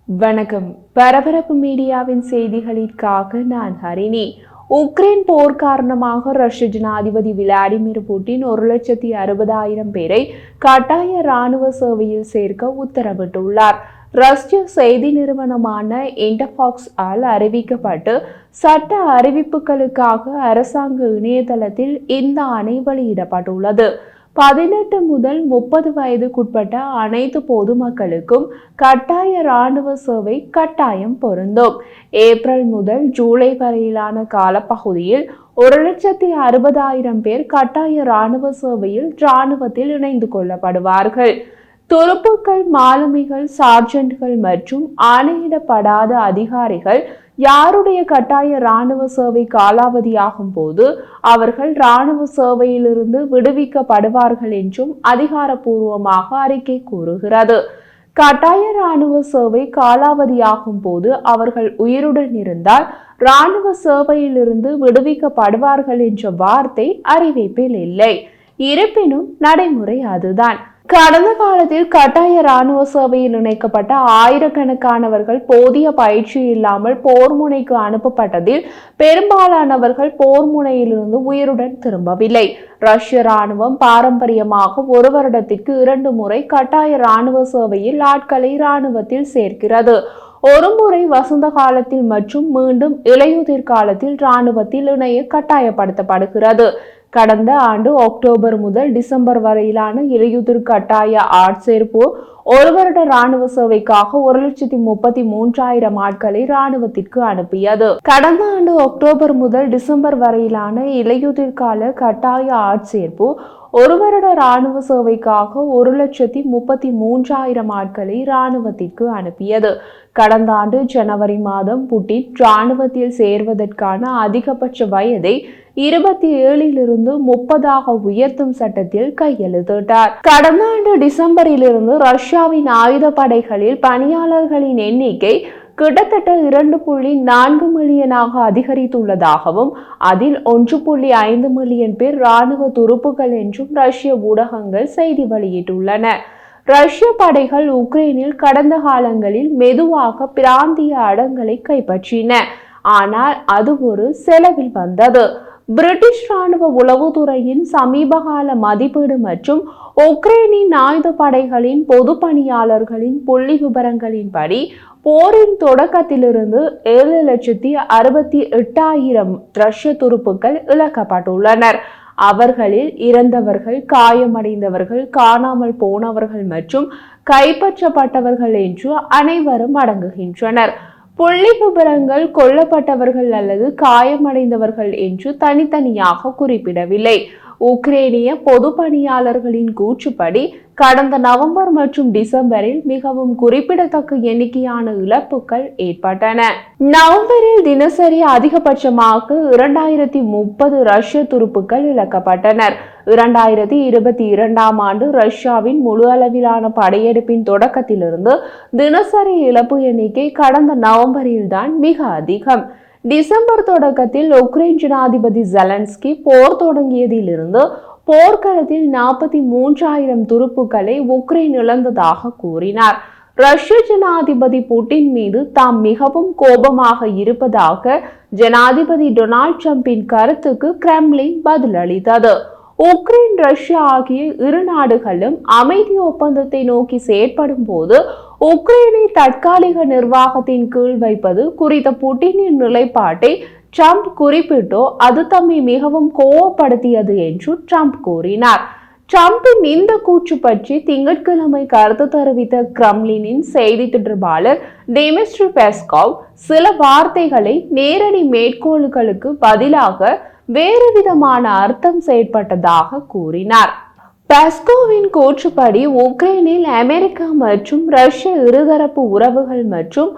வணக்கம். பரபரப்பு மீடியாவின் செய்திகளுக்காக நான் ஹரிணி. உக்ரைன் போர் காரணமாக ரஷ்ய ஜனாதிபதி விளாடிமிர் புட்டின் 1,60,000 பேரை கட்டாய இராணுவ சேவையில் சேர்க்க உத்தரவிட்டுள்ளார். ரஷ்ய செய்தி நிறுவனமான இன்டர்ஃபாக்ஸ் ஆல் அறிவிக்கப்பட்டு சட்ட அறிவிப்புகளுக்காக அரசாங்க இணையதளத்தில் இந்த ஆணை வெளியிடப்பட்டுள்ளது. 18 முதல் 30 வயதுக்குட்பட்ட அனைத்து பொதுமக்களுக்கும் கட்டாய இராணுவ சேவை கட்டாயம் பொருந்தும். ஏப்ரல் முதல் ஜூலை வரையிலான காலப்பகுதியில் 1,60,000 பேர் கட்டாய இராணுவ சேவையில் இராணுவத்தில் இணைந்து கொள்ளப்படுவார்கள். துருப்புக்கள், மாலுமிகள், சார்ஜென்ட்கள் மற்றும் ஆணையிடப்படாத அதிகாரிகள் யாருடைய கட்டாய இராணுவ சேவை காலாவதியாகும் போது அவர்கள் இராணுவ சேவையிலிருந்து விடுவிக்கப்படுவார்கள் என்றும் அதிகாரப்பூர்வமாக அறிக்கை கூறுகிறது. கட்டாய இராணுவ சேவை காலாவதியாகும் போது அவர்கள் உயிருடன் இருந்தால் இராணுவ சேவையிலிருந்து விடுவிக்கப்படுவார்கள் என்ற வார்த்தை அறிவிப்பில் இல்லை. இருப்பினும் நடைமுறை அதுதான். கடந்த காலத்தில் கட்டாய இராணுவ சேவையில் இணைக்கப்பட்ட ஆயிரக்கணக்கானவர்கள் போதிய பயிற்சி இல்லாமல் போர் முனைக்கு அனுப்பப்பட்டதில் பெரும்பாலானவர்கள் போர் முனையிலிருந்து உயிருடன் திரும்பவில்லை. ரஷ்ய இராணுவம் பாரம்பரியமாக 1 வருடத்திற்கு 2 முறை கட்டாய இராணுவ சேவையில் ஆட்களை இராணுவத்தில் சேர்க்கிறது. ஒரு முறை வசந்த காலத்தில் மற்றும் மீண்டும் இலையுதிர் காலத்தில் இராணுவத்தில் இணைய கட்டாயப்படுத்தப்படுகிறது. கடந்த ஆண்டு அக்டோபர் முதல் டிசம்பர் வரையிலான இலையுதிர் கட்டாய ஆட்சேர்ப்பு 1 வருட இராணுவ சேவைக்காக 1,33,000 ஆட்களை இராணுவத்திற்கு அனுப்பியது. கடந்த ஆண்டு அக்டோபர் முதல் டிசம்பர் வரையிலான இலையுதிர் கால கட்டாய ஆட்சேர்ப்பு 1 வருட இராணுவ சேவைக்காக 1,33,000 ஆட்களை இராணுவத்திற்கு அனுப்பியது. கடந்த ஆண்டு ஜனவரி மாதம் புட்டின் இராணுவத்தில் சேர்வதற்கான அதிகபட்ச வயதை 27 30 உயர்த்தும் சட்டத்தில் கையெழுத்திட்டார். கடந்த ஆண்டு டிசம்பரிலிருந்து ரஷ்யாவின் ஆயுத படைகளில் பணியாளர்களின் எண்ணிக்கை கிட்டத்தட்ட 2.4 மில்லியனாக அதிகரித்துள்ளதாகவும் அதில் 1.5 மில்லியன் பேர் இராணுவ துருப்புகள் என்றும் ரஷ்ய ஊடகங்கள் செய்தி வெளியிட்டுள்ளன. ரஷ்ய படைகள் உக்ரைனில் கடந்த காலங்களில் மெதுவாக பிராந்திய இடங்களை கைப்பற்றின. ஆனால் அது ஒரு செலவில் வந்தது. பிரிட்டிஷ் இராணுவ உளவுத்துறையின் சமீபகால மதிப்பீடு மற்றும் உக்ரைனின் ஆயுத படைகளின் பொது பணியாளர்களின் புள்ளி விபரங்களின்படி போரின் தொடக்கத்திலிருந்து 7,68,000 ரஷ்ய துருப்புக்கள் இழக்கப்பட்டுள்ளனர். அவர்களில் இறந்தவர்கள், காயமடைந்தவர்கள், காணாமல் போனவர்கள் மற்றும் கைப்பற்றப்பட்டவர்கள் என்று அனைவரும் அடங்குகின்றனர். புள்ளி விபரங்கள் கொல்லப்பட்டவர்கள் அல்லது காயமடைந்தவர்கள் என்று தனித்தனியாக குறிப்பிடவில்லை. உக்ரேனிய பொது பணியாளர்களின் கூற்றுப்படி கடந்த நவம்பர் மற்றும் டிசம்பரில் மிகவும் குறிப்பிடத்தக்க எண்ணிக்கையான இழப்புகள் ஏற்பட்டன. நவம்பரில் தினசரி அதிகபட்சமாக 2030 ரஷ்ய துருப்புக்கள் இழக்கப்பட்டனர். 2022 ஆண்டு ரஷ்யாவின் முழு அளவிலான படையெடுப்பின் தொடக்கத்திலிருந்து தினசரி இழப்பு எண்ணிக்கை கடந்த நவம்பரில் தான் மிக அதிகம். டிசம்பர் தொடக்கத்தில் உக்ரைன் ஜனாதிபதி ஜெலன்ஸ்கி போர் தொடங்கியதிலிருந்து போர்க்களத்தில் 43,000 துருப்புக்களை உக்ரைன் இழந்ததாக கூறினார். ரஷ்ய ஜனாதிபதி புட்டின் மீது தாம் மிகவும் கோபமாக இருப்பதாக ஜனாதிபதி டொனால்ட் ட்ரம்பின் கருத்துக்கு கிரெம்ளின் பதிலளித்தது. உக்ரைன், ரஷ்யா ஆகிய இரு நாடுகளும் அமைதி ஒப்பந்தத்தை நோக்கி செயற்படும் போது உக்ரைனை தற்காலிக நிர்வாகத்தின் கீழ் வைப்பது குறித்த புட்டினின் நிலைப்பாட்டை ட்ரம்ப் குறிப்பிட்டோ அது தம்மை மிகவும் கோபப்படுத்தியது என்று ட்ரம்ப் கூறினார். ட்ரம்பின் இந்த கூற்று பற்றி திங்கட்கிழமை கருத்து தெரிவித்த கிரெம்ளினின் செய்தி தொடர்பாளர் டிமிட்ரி பெஸ்கோவ் சில வார்த்தைகளை நேரடி மேற்கோள்களுக்கு பதிலாக வேறு விதமான அர்த்தம் செயற்பட்டதாக கூறினார். பெஸ்கோவின் கூற்றுப்படி உக்ரைனில் அமெரிக்கா மற்றும் ரஷ்ய இருதரப்பு உறவுகள் மற்றும்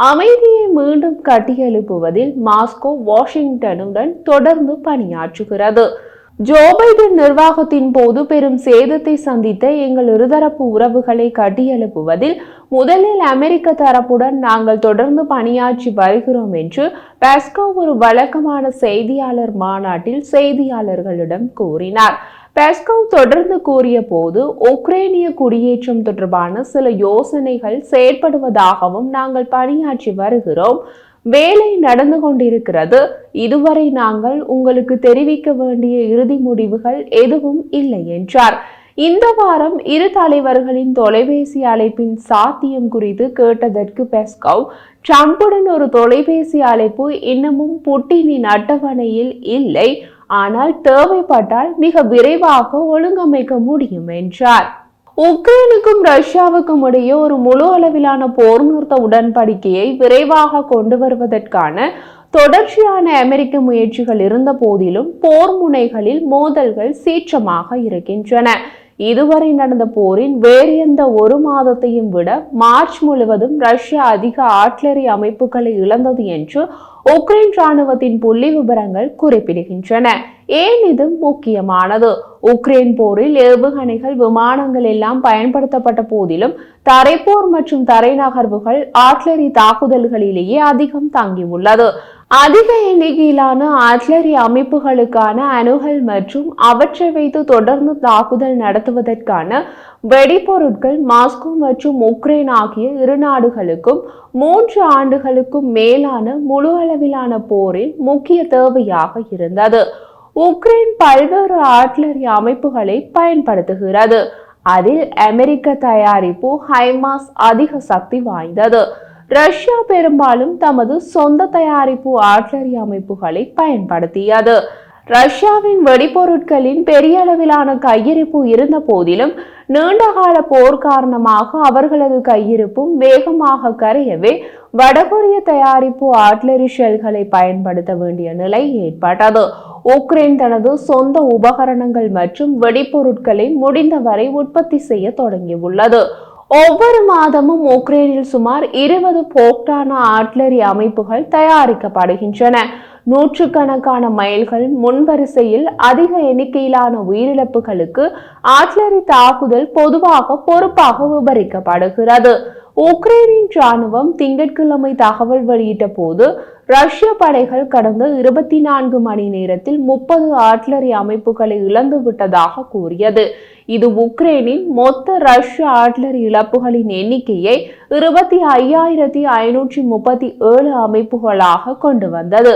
அமைதியை மீண்டும் கட்டியெழுப்புவதில் மாஸ்கோ வாஷிங்டனுடன் தொடர்ந்து பணியாற்றுகிறது. ஜோ பைடன் நிர்வாகத்தின் போது பெரும் சேதத்தை சந்தித்த எங்கள் இருதரப்பு உறவுகளை கட்டியெழுப்புவதில் முதலில் அமெரிக்க தரப்புடன் நாங்கள் தொடர்ந்து பணியாற்றி வருகிறோம் என்று பெஸ்கோவ் ஒரு வழக்கமான செய்தியாளர் மாநாட்டில் செய்தியாளர்களிடம் கூறினார். பெஸ்கோவ் தொடர்ந்து கூறிய போது, உக்ரைனிய குடியேற்றம் தொடர்பான சில யோசனைகள் செயற்படுவதாகவும் நாங்கள் பணியாற்றி வருகிறோம். வேலை நடந்து கொண்டிருக்கிறது. இதுவரை நாங்கள் உங்களுக்கு தெரிவிக்க வேண்டிய இறுதி முடிவுகள் எதுவும் இல்லை என்றார். இந்த வாரம் இரு தலைவர்களின் தொலைபேசி அழைப்பின் சாத்தியம் குறித்து கேட்டதற்கு பெஸ்கோவ், ட்ரம்புடன் ஒரு தொலைபேசி அழைப்பு இன்னமும் புட்டினின் அட்டவணையில் இல்லை, ஆனால் தேவைப்பட்டால் மிக விரைவாக ஒழுங்கமைக்க முடியும் என்றார். உக்ரைனுக்கும் ரஷ்யாவுக்கும் இடையே ஒரு முழு அளவிலான போர் நிறுத்த உடன்படிக்கையை விரைவாக கொண்டு வருவதற்கான தொடர்ச்சியான அமெரிக்க முயற்சிகள் இருந்த போதிலும் போர் முனைகளில் மோதல்கள் சீற்றமாக இருக்கின்றன. இதுவரை நடந்த போரின் வேறு எந்த ஒரு மாதத்தையும் விட மார்ச் முழுவதும் ரஷ்யா அதிக ஆர்ட்லரி அமைப்புகளை இழந்தது என்று உக்ரைன் ராணுவத்தின் புள்ளி விவரங்கள் குறிப்பிடுகின்றன. ஏன் இது முக்கியமானது? உக்ரைன் போரில் ஏவுகணைகள், விமானங்கள் எல்லாம் பயன்படுத்தப்பட்ட போதிலும் தரைப்போர் மற்றும் தரை நகர்வுகள் ஆர்ட்லரி தாக்குதல்களிலேயே அதிகம் தங்கியுள்ளது. அதிக எண்ணிக்கையிலான ஆர்ட்லரி அமைப்புகளுக்கான அணுகல் மற்றும் அவற்றை வைத்து தொடர்ந்து தாக்குதல் நடத்துவதற்கான வெடிபொருட்கள் மாஸ்கோ மற்றும் உக்ரைன் ஆகிய இரு நாடுகளுக்கும் 3 ஆண்டுகளுக்கும் மேலான முழு அளவிலான போரில் முக்கிய தேவையாக இருந்தது. உக்ரைன் பல்வேறு ஆர்ட்லரி அமைப்புகளை பயன்படுத்துகிறது. அதில் அமெரிக்க தயாரிப்பு ஹைமாஸ் அதிக சக்தி வாய்ந்தது. ரஷ்யா பெரும்பாலும் தமது சொந்த தயாரிப்பு ஆர்ட்லரி அமைப்புகளை பயன்படுத்தியது. ரஷ்யாவின் வெடிபொருட்களின் பெரிய அளவிலான கையிருப்பு இருந்த போதிலும் நீண்டகால போர் காரணமாக அவர்களது கையிருப்பும் வேகமாக கரையவே வடகொரிய தயாரிப்பு ஆர்ட்லரி ஷெல்களை பயன்படுத்த வேண்டிய நிலை ஏற்பட்டது. உக்ரைன் தனது சொந்த உபகரணங்கள் மற்றும் வெடிபொருட்களை முடிந்தவரை உற்பத்தி செய்ய தொடங்கியுள்ளது. ஒவ்வொரு மாதமும் உக்ரைனில் சுமார் 20 போக்டான ஆர்ட்லரி அமைப்புகள் தயாரிக்கப்படுகின்றன. நூற்றுக்கணக்கான மைல்கள் முன்வரிசையில் அதிக எண்ணிக்கையிலான உயிரிழப்புகளுக்கு ஆர்ட்லரி தாக்குதல் பொதுவாக பொறுப்பாக விவரிக்கப்படுகிறது. உக்ரைனின் ராணுவம் திங்கட்கிழமை தகவல் வெளியிட்ட போது, ரஷ்ய படைகள் கடந்த 24 மணி நேரத்தில் 30 ஆர்ட்லரி அமைப்புகளை இழந்து விட்டதாக கூறியது. இது உக்ரைனின் மொத்த ரஷ்ய ஆர்ட்லரி இழப்புகளின் எண்ணிக்கையை 25,537 அமைப்புகளாக கொண்டு வந்தது.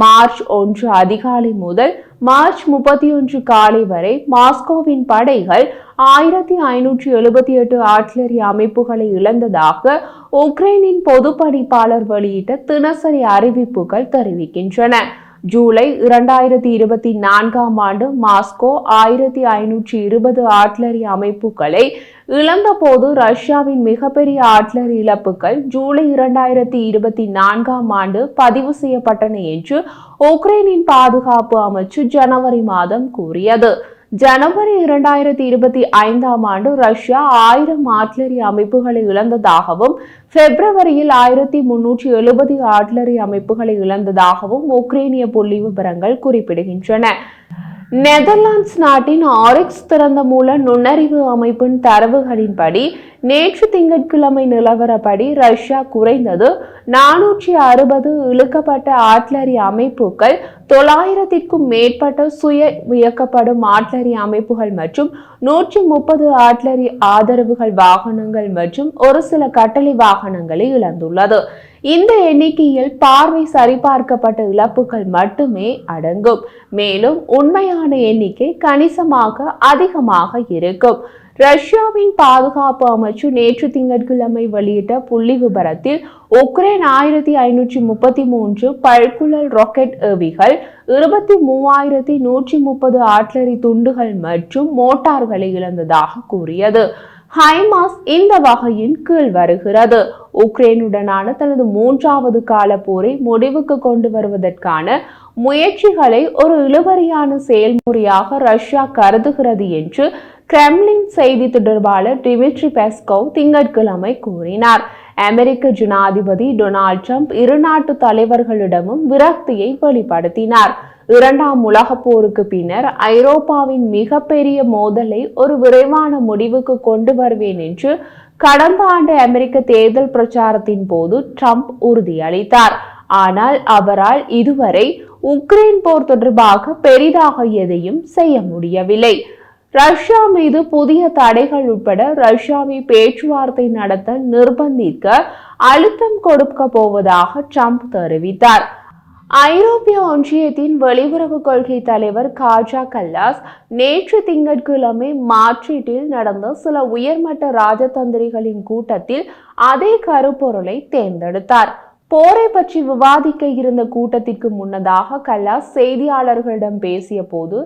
மார்ச் 1 அதிகாலை முதல் மார்ச் 31 காலை வரை மாஸ்கோவின் படைகள் 1578 ஆர்ட்லரி அமைப்புகளை இழந்ததாக உக்ரைனின் பொது பணிப்பாளர் வெளியிட்ட தினசரி அறிவிப்புகள் தெரிவிக்கின்றன. ஜூலை 2024 ஆண்டு மாஸ்கோ 1520 ஆர்ட்லரி அமைப்புகளை இழந்தபோது ரஷ்யாவின் மிகப்பெரிய ஆர்ட்லரி இழப்புகள் ஜூலை 2024 ஆண்டு பதிவு செய்யப்பட்டன என்று உக்ரைனின் பாதுகாப்பு அமைச்சு ஜனவரி மாதம் கூறியது. ஜனவரி 2025 ஆண்டு ரஷ்யா 1000 ஆர்ட்லரி அமைப்புகளை இழந்ததாகவும் பிப்ரவரியில் 1370 ஆர்ட்லரி அமைப்புகளை இழந்ததாகவும் உக்ரைனிய புள்ளி விவரங்கள் குறிப்பிடுகின்றன. நெதர்லாந்து நாட்டின் ஆரிக்ஸ் திறந்த மூல நுண்ணறிவு அமைப்பின் தரவுகளின்படி நேற்று திங்கட்கிழமை நிலவரப்படி ரஷ்யா குறைந்தது 460 இழுக்கப்பட்ட ஆர்ட்லரி அமைப்புகள், 900க்கும் மேற்பட்ட சுய இயக்கப்படும் ஆர்ட்லரி அமைப்புகள் மற்றும் 130 ஆர்ட்லரி ஆதரவுகள் வாகனங்கள் மற்றும் ஒரு சில கட்டளை வாகனங்களை இழந்துள்ளது. இந்த எண்ணிக்கையில் பார்வை சரிபார்க்கப்பட்ட இழப்புகள் மட்டுமே அடங்கும். மேலும் உண்மையான எண்ணிக்கை கணிசமாக அதிகமாக இருக்கும். ரஷ்யாவின் பாதுகாப்பு அமைச்சு நேற்று திங்கட்கிழமை வெளியிட்ட புள்ளி விபரத்தில் உக்ரைன் 1533 பல்குழல் ராக்கெட் ஏவிகள், 23,130 ஆர்ட்லரி துண்டுகள் மற்றும் மோட்டார்களை இழந்ததாக கூறியது. ஹைமாஸ் இந்த வகையின் கீழ் வருகிறது. உக்ரைனுடனான தனது 3வது கால போரை முடிவுக்கு கொண்டு வருவதற்கான முயற்சிகளை ஒரு இழுபறியான செயல்முறையாக ரஷ்யா கருதுகிறது என்று கிரெம்லின் செய்தி தொடர்பாளர் டிமிட்ரி பெஸ்கோவ் திங்கட்கிழமை கூறினார். அமெரிக்க ஜனாதிபதி டொனால்ட் ட்ரம்ப் இரு நாட்டு தலைவர்களிடமும் விரக்தியை வெளிப்படுத்தினார். 2ஆம் உலகப் போருக்கு பின்னர் ஐரோப்பாவின் மிகப்பெரிய மோதலை ஒரு விரைவான முடிவுக்கு கொண்டு வருவேன் என்று கடந்த ஆண்டு அமெரிக்க தேர்தல் பிரச்சாரத்தின் போது ட்ரம்ப் உறுதியளித்தார். ஆனால் அவரால் இதுவரை உக்ரைன் போர் தொடர்பாக பெரிதாக எதையும் செய்ய முடியவில்லை. ரஷ்யா மீது புதிய தடைகள் உட்பட ரஷ்யாவை பேச்சுவார்த்தை நடத்த நிர்பந்திக்க அழுத்தம் கொடுக்க போவதாக ட்ரம்ப் தெரிவித்தார். ஐரோப்பிய ஒன்றியத்தின் வெளியுறவு கொள்கை தலைவர் காஜா கல்லாஸ் நேற்று திங்கட்கிழமை மாட்ரிட்டில் நடந்த சில உயர்மட்ட ராஜதந்திரிகளின் கூட்டத்தில் அதே கருப்பொருளை தேர்ந்தெடுத்தார். போரை பற்றி விவாதிக்க இருந்த கூட்டத்திற்கு முன்னதாக கல்லாஸ் செய்தியாளர்களிடம் பேசிய போது,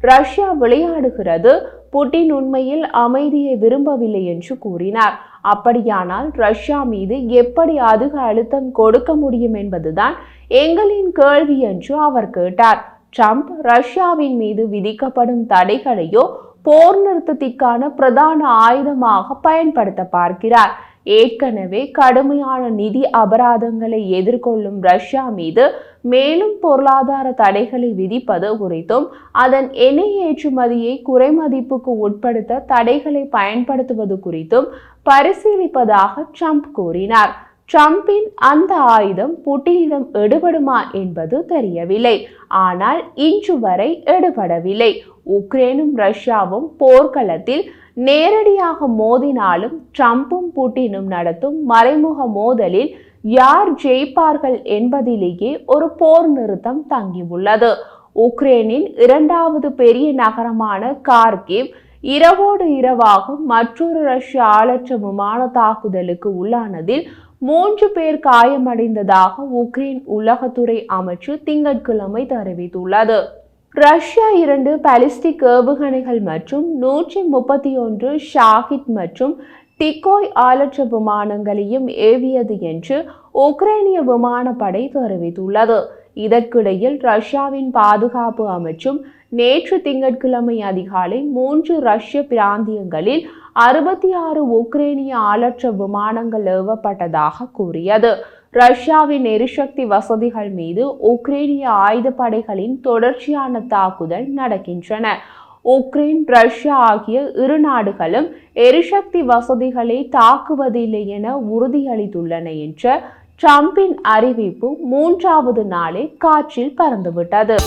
ரஷ்யா விளையாடுகிறது, புட்டின் உண்மையில் அமைதியை விரும்பவில்லை என்று கூறினார். அப்படியானால் ரஷ்யா மீது எப்படி அதிக அழுத்தம் கொடுக்க முடியும் என்பதுதான் எங்களின் கேள்வி என்று அவர் கேட்டார். ட்ரம்ப் ரஷ்யாவின் மீது விதிக்கப்படும் தடைகளையோ போர் நிறுத்தத்திற்கான பிரதான ஆயுதமாக பயன்படுத்த பார்க்கிறார். ஏற்கனவே கடுமையான நிதி அபராதங்களை எதிர்கொள்ளும் ரஷ்யா மீது மேலும் பொருளாதார தடைகளை விதிப்பது குறித்தும் அதன் எண்ணெய் ஏற்றுமதியை குறைமதிப்புக்கு உட்படுத்த தடைகளை பயன்படுத்துவது குறித்தும் பரிசீலிப்பதாக ட்ரம்ப் கூறினார். ட்ரம்பின் அந்த ஆயுதம் புட்டினிடம் எடுபடுமா என்பது தெரியவில்லை. ஆனால் இன்று வரை எடுபடவில்லை. உக்ரைனும் ரஷ்யாவும் போர்க்களத்தில் நேரடியாக மோதினாலும் ட்ரம்பும் புட்டினும் நடத்தும் மறைமுக மோதலில் யார் ஜெயிப்பார்கள் என்பதிலேயே ஒரு போர் நிறுத்தம் தங்கியுள்ளது. உக்ரைனின் இரண்டாவது பெரிய நகரமான கார்கிவ் இரவோடு இரவாக மற்றொரு ரஷ்ய ஆளற்ற விமான தாக்குதலுக்கு உள்ளானதில் 3 பேர் காயமடைந்ததாக உக்ரைன் உலகத்துறை அமைச்சு திங்கட்கிழமை தெரிவித்துள்ளது. ரஷ்யா 2 பாலிஸ்டிக் ஏவுகணைகள் மற்றும் 131 ஷாஹிட் மற்றும் டிகோய் ஆளற்ற விமானங்களையும் ஏவியது என்று உக்ரைனிய விமானப்படை தெரிவித்துள்ளது. இதற்கிடையில் ரஷ்யாவின் பாதுகாப்பு அமைச்சும் நேற்று திங்கட்கிழமை அதிகாலை 3 ரஷ்ய பிராந்தியங்களில் 66 உக்ரைனிய ஆளற்ற விமானங்கள் ஏவப்பட்டதாக கூறியது. ரஷ்யாவின் எரிசக்தி வசதிகள் மீது உக்ரைனிய ஆயுதப்படைகளின் தொடர்ச்சியான தாக்குதல் நடக்கின்றன. உக்ரைன், ரஷ்யா ஆகிய இரு நாடுகளும் எரிசக்தி வசதிகளை தாக்குவதில்லை என உறுதியளித்துள்ளன என்ற ட்ரம்பின் அறிவிப்பு 3வது நாளே காற்றில் பறந்துவிட்டது.